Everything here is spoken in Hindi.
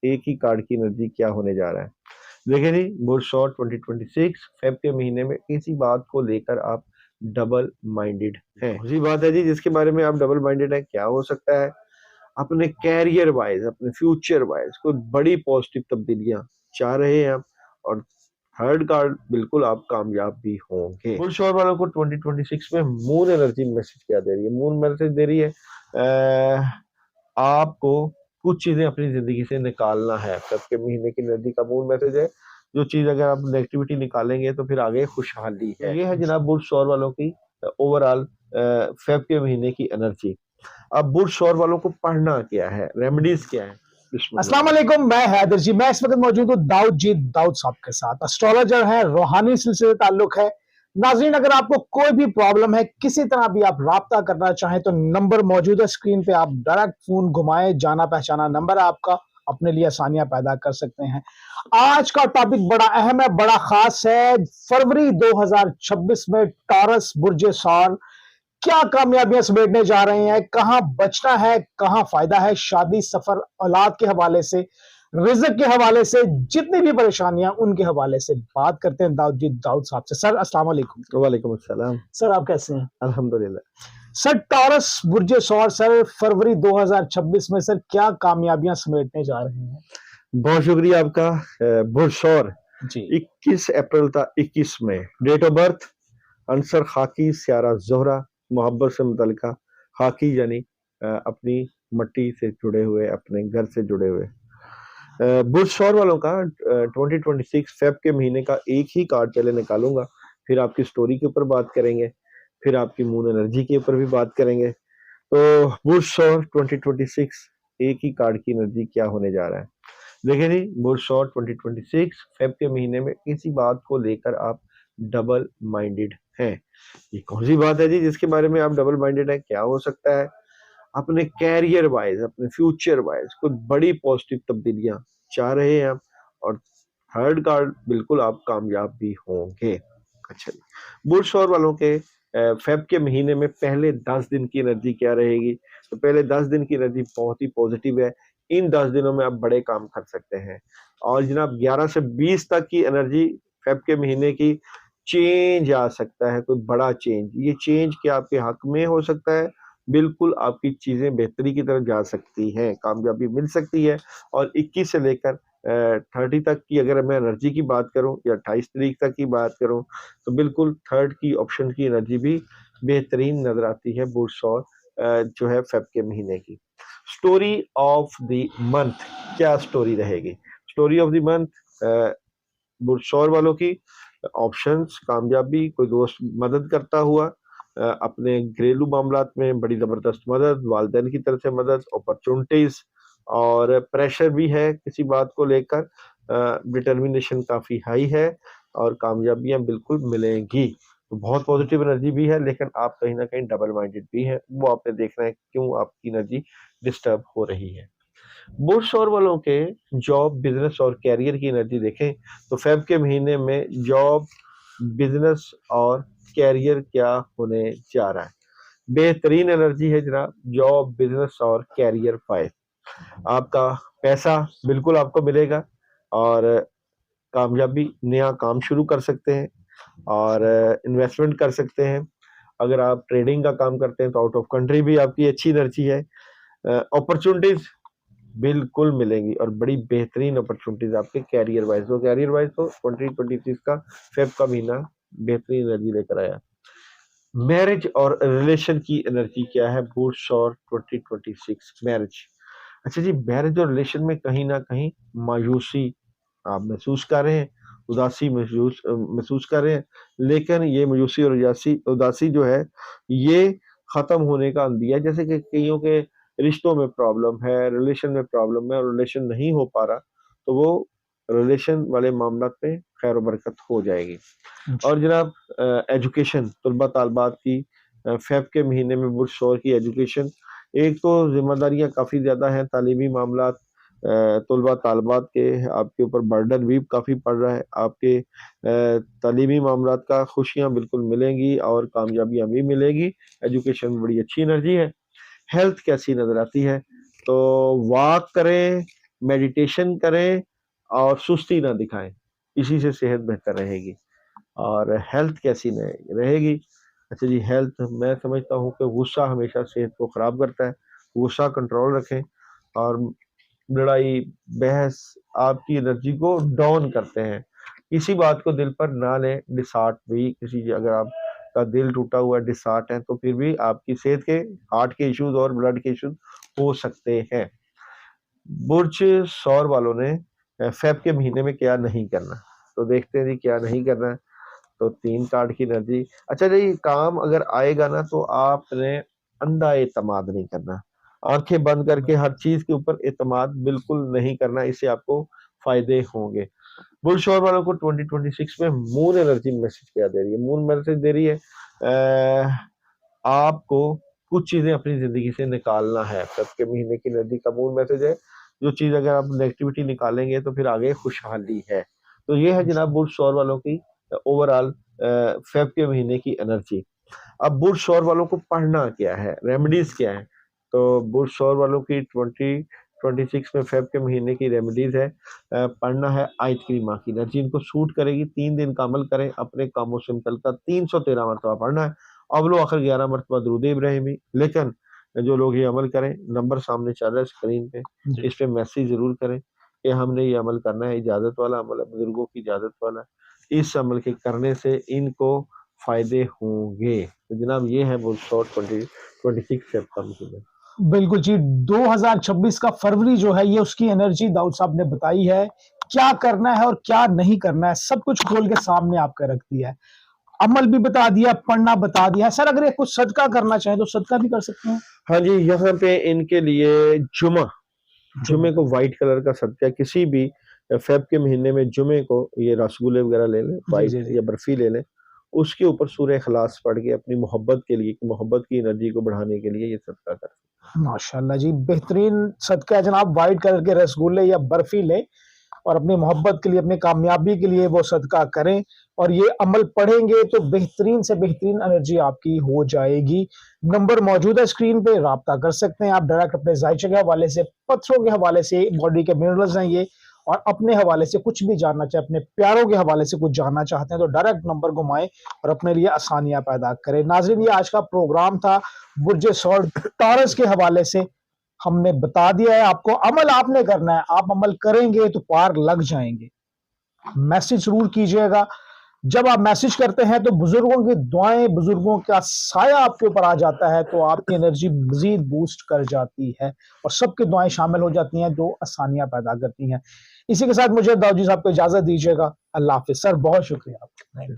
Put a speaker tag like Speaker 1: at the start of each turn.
Speaker 1: एक ही कार्ड की एनर्जी क्या होने जा रहा है। देखिए जी, बुल्स और 2026 फेब के महीने में इसी बात को लेकर आप डबल माइंडेड हैं। उसी बात है जी जिसके बारे में आप डबल माइंडेड हैं। क्या हो सकता है? अपने कैरियर वाइज, अपने फ्यूचर वाइज कोई बड़ी पॉजिटिव तब्दीलियां चाह रहे हैं आप, और थर्ड कार्ड बिल्कुल आप कामयाब भी होंगे। बुल श्योर वालों को 2026 में मून एनर्जी मैसेज क्या दे रही है? मून मैसेज दे रही है आपको कुछ चीजें अपनी जिंदगी से निकालना है। फेब के महीने की एनर्जी का मून मैसेज है, जो चीज अगर आप नेगेटिविटी निकालेंगे तो फिर आगे खुशहाली है। ये है जनाब बुल श्योर वालों की ओवरऑल फेब के महीने की एनर्जी। अब बुल श्योर वालों को पढ़ना क्या है, रेमेडीज क्या है?
Speaker 2: अस्सलाम वालेकुम, मैं हैदर जी। मैं इस वक्त मौजूद हूँ दाऊद साहब के साथ, एस्ट्रोलॉजर है, रूहानी सिलसिले से ताल्लुक है। नाज़रीन, अगर आपको कोई भी प्रॉब्लम है, किसी तरह भी आप राब्ता करना चाहें तो नंबर मौजूद है स्क्रीन पे। आप डायरेक्ट फोन घुमाए, जाना पहचाना नंबर है आपका, अपने लिए आसानियां पैदा कर सकते हैं। आज का टॉपिक बड़ा अहम है, बड़ा खास है। फरवरी 2026 में टॉरस बुर्ज सौर क्या कामयाबियां समेटने जा रहे हैं, कहां बचना है, कहां फायदा है, शादी, सफर, औलाद के हवाले से, रिज़्क के हवाले से, जितनी भी परेशानियां उनके हवाले से बात करते हैं दाऊद साहब से। सर अस्सलाम वालेकुम।
Speaker 1: वालेकुम अस्सलाम।
Speaker 2: सर आप कैसे हैं?
Speaker 1: अल्हम्दुलिल्लाह।
Speaker 2: सर टॉरस बुर्ज सौर सर फरवरी 2026 में सर क्या कामयाबियां समेटने जा रहे हैं?
Speaker 1: बहुत शुक्रिया आपका। बुल श्योर
Speaker 2: जी
Speaker 1: 21 अप्रैल था, 21 में डेट ऑफ बर्थ अंसर खाकी स्यारा जोहरा, मोहब्बत से मुतल्लिका। खाकी यानी अपनी मट्टी से जुड़े हुए, अपने घर से जुड़े हुए। बुश शोर वालों का 2026 फेब के महीने का एक ही कार्ड पहले निकालूंगा, फिर आपकी स्टोरी के ऊपर बात करेंगे, फिर आपकी मून एनर्जी के ऊपर भी बात करेंगे। तो बुश शोर 2026 एक ही कार्ड की एनर्जी क्या होने जा रहा है। देखिए जी, बुश शोर 2026 फेब के महीने में इसी बात को लेकर आप डबल माइंडेड हैं। ये कौन सी बात है जी जिसके बारे में आप डबल माइंडेड हैं? क्या हो सकता है? अपने कैरियर वाइज, अपने फ्यूचर वाइज कोई बड़ी पॉजिटिव तब्दीलियां चाह रहे हैं आप, और थर्ड कार्ड बिल्कुल आप कामयाब भी होंगे। अच्छा जी, बुल्स और वालों के फेब के महीने में पहले 10 दिन की एनर्जी क्या रहेगी? तो पहले 10 दिन की एनर्जी बहुत ही पॉजिटिव है। इन 10 दिनों में आप बड़े काम कर सकते हैं। और जनाब 11 से 20 तक की एनर्जी फेब के महीने की, चेंज आ सकता है, कोई बड़ा चेंज। ये चेंज क्या आपके हक में हो सकता है? बिल्कुल आपकी चीजें बेहतरी की तरफ जा सकती हैं, कामयाबी मिल सकती है। और 21 से लेकर 30 तक की अगर मैं एनर्जी की बात करूं, या 28 तारीख तक की बात करूं, तो बिल्कुल थर्ड की ऑप्शन की एनर्जी भी बेहतरीन नजर आती है बुल्स और जो है फेब के महीने की। स्टोरी ऑफ द मंथ क्या स्टोरी रहेगी? स्टोरी ऑफ द मंथ बुरशौर वालों की ऑप्शंस, कामयाबी, कोई दोस्त मदद करता हुआ, अपने घरेलू मामलात में बड़ी जबरदस्त मदद, वालिदैन की तरफ से मदद, अपॉर्चुनिटीज, और प्रेशर भी है किसी बात को लेकर। डिटर्मिनेशन काफी हाई है और कामयाबियां बिल्कुल मिलेंगी। तो बहुत पॉजिटिव एनर्जी भी है, लेकिन आप कहीं ना कहीं डबल माइंडेड भी है। वो आपने देखना है क्यों आपकी एनर्जी डिस्टर्ब हो रही है। बुल्स और वालों के जॉब, बिजनेस और कैरियर की एनर्जी देखें तो फेब के महीने में जॉब, बिजनेस और कैरियर क्या होने जा रहा है? बेहतरीन एनर्जी है जनाब, जॉब, बिजनेस और कैरियर फाइव। आपका पैसा बिल्कुल आपको मिलेगा, और कामयाबी, नया काम शुरू कर सकते हैं, और इन्वेस्टमेंट कर सकते हैं। अगर आप ट्रेडिंग का काम करते हैं तो आउट ऑफ कंट्री भी आपकी अच्छी एनर्जी है। अपॉर्चुनिटीज बिल्कुल मिलेंगी, और बड़ी बेहतरीन अपॉर्चुनिटीज आपके कैरियर वाइज। तो कैरियर वाइज तो 2026 का फेब का महीना बेहतरीन एनर्जी लेकर आया। मैरिज और रिलेशन की एनर्जी क्या है बुल्स और 2026 मैरिज? अच्छा जी, मैरिज और रिलेशन में कहीं ना कहीं मायूसी आप महसूस कर रहे हैं, उदासी महसूस कर रहे हैं। लेकिन ये मायूसी और उदासी जो है, ये खत्म होने का अंदिया है। जैसे कि कईयों के रिश्तों में प्रॉब्लम है, रिलेशन में प्रॉब्लम है, और रिलेशन नहीं हो पा रहा, तो वो रिलेशन वाले मामला में खैर बरकत हो जाएगी। और जनाब एजुकेशन, तलबा तालबात की फेब के महीने में बुर्श शोर की एजुकेशन, एक तो जिम्मेदारियां काफ़ी ज़्यादा हैं, तालीमी मामलात, तलबा तालबात के आपके ऊपर बर्डन भी काफ़ी पड़ रहा है। आपके तालीमी मामलात का खुशियां बिल्कुल मिलेंगी और कामयाबियां भी मिलेगी। एजुकेशन में बड़ी अच्छी एनर्जी है। हेल्थ कैसी नज़र आती है? तो वॉक करें, मेडिटेशन करें और सुस्ती ना दिखाएं, इसी से सेहत बेहतर रहेगी। और हेल्थ कैसी रहेगी? अच्छा जी, हेल्थ मैं समझता हूँ कि गुस्सा हमेशा सेहत को खराब करता है। गुस्सा कंट्रोल रखें, और लड़ाई बहस आपकी एनर्जी को डाउन करते हैं। किसी बात को दिल पर ना लें। डिसहार्ट भी किसी, अगर आपका दिल टूटा हुआ डिसहार्ट है तो फिर भी आपकी सेहत के हार्ट के इश्यूज और ब्लड के इश्यूज हो सकते हैं। बुर्ज सौर वालों ने फेब के महीने में क्या नहीं करना, तो देखते हैं जी क्या नहीं करना है। तो 3 कार्ड की एनर्जी। अच्छा जी, काम अगर आएगा ना तो आपने अंधा एतमाद नहीं करना, आंखें बंद करके हर चीज के ऊपर एतमाद बिल्कुल नहीं करना, इससे आपको फायदे होंगे। बुल शोर वालों को 2026 में मून एनर्जी मैसेज क्या दे रही है? मून मैसेज दे रही है आपको कुछ चीजें अपनी जिंदगी से निकालना है। फेब के महीने की एनर्जी का मून मैसेज है, जो चीज अगर आप नेगेटिविटी निकालेंगे तो फिर आगे खुशहाली है। तो ये है जनाब बुल शोर वालों की ओवरऑल फेब के महीने की एनर्जी। अब बुल शोर वालों को पढ़ना क्या है, रेमेडीज क्या है? तो बुल शोर वालों की 2026 में फेब के महीने की रेमेडीज है, पढ़ना है आयत करीमा की एनर्जी इनको सूट करेगी। 3 दिन का अमल करें, अपने कामों से मुतल्लिका 313 मरतबा पढ़ना है। अव्वलो आखिर 11 मरतबा दुरूद इब्राहिमी। लेकिन जो लोग ये अमल करें, नंबर सामने चल रहा है स्क्रीन पे, इस पे मैसेज जरूर करें कि हमने ये अमल करना है, इजाजत वाला अमल है, बुजुर्गों की इजाजत वाला। इस अमल के करने से इनको फायदे होंगे। तो जनाब ये है वो शॉर्ट 2026 से का महीना।
Speaker 2: बिल्कुल जी, 2026 का फरवरी जो है ये उसकी एनर्जी दाऊद साहब ने बताई है। क्या करना है और क्या नहीं करना है, सब कुछ खोल के सामने आपका रख दिया है। अमल भी बता दिया, पढ़ना बता दिया। सर अगर ये कुछ सदका करना चाहे तो सदका भी कर सकते हैं?
Speaker 1: हाँ जी, यहाँ पे इनके लिए जुमे को व्हाइट कलर का सदका, किसी भी फेब के महीने में जुमे को ये रसगुल्ले वगैरह ले लें,
Speaker 2: जी
Speaker 1: व्हाइट
Speaker 2: जी जी।
Speaker 1: या बर्फी ले लें, उसके ऊपर सूरह इखलास पढ़ के अपनी मोहब्बत के लिए, मोहब्बत की एनर्जी को बढ़ाने के लिए ये सदका कर।
Speaker 2: माशाल्लाह जी, बेहतरीन सदका है जनाब। व्हाइट कलर के रसगुल्ले या बर्फी लें और अपनी मोहब्बत के लिए, अपनी कामयाबी के लिए वो सदका करें, और ये अमल पढ़ेंगे तो बेहतरीन से बेहतरीन एनर्जी आपकी हो जाएगी। नंबर मौजूद है स्क्रीन पे, राब्ता कर सकते हैं आप डायरेक्ट अपने जायचे के हवाले से, पत्थरों के हवाले से, बॉडी के मिनरल्स हैं ये, और अपने हवाले से कुछ भी जानना चाहे, अपने प्यारों के हवाले से कुछ जानना चाहते हैं तो डायरेक्ट नंबर घुमाएं और अपने लिए आसानियां पैदा करें। नाज़रीन, ये आज का प्रोग्राम था बुर्ज सौर टॉरस के हवाले से। हमने बता दिया है आपको, अमल आपने करना है, आप अमल करेंगे तो पार लग जाएंगे। मैसेज जरूर कीजिएगा। जब आप मैसेज करते हैं तो बुजुर्गों की दुआएं, बुजुर्गों का साया आपके ऊपर आ जाता है तो आपकी एनर्जी मजीद बूस्ट कर जाती है और सबकी दुआएं शामिल हो जाती हैं जो आसानियां पैदा करती हैं। इसी के साथ मुझे दाऊद जी साहब को इजाजत दीजिएगा। अल्लाह हाफिज। सर बहुत शुक्रिया आपका।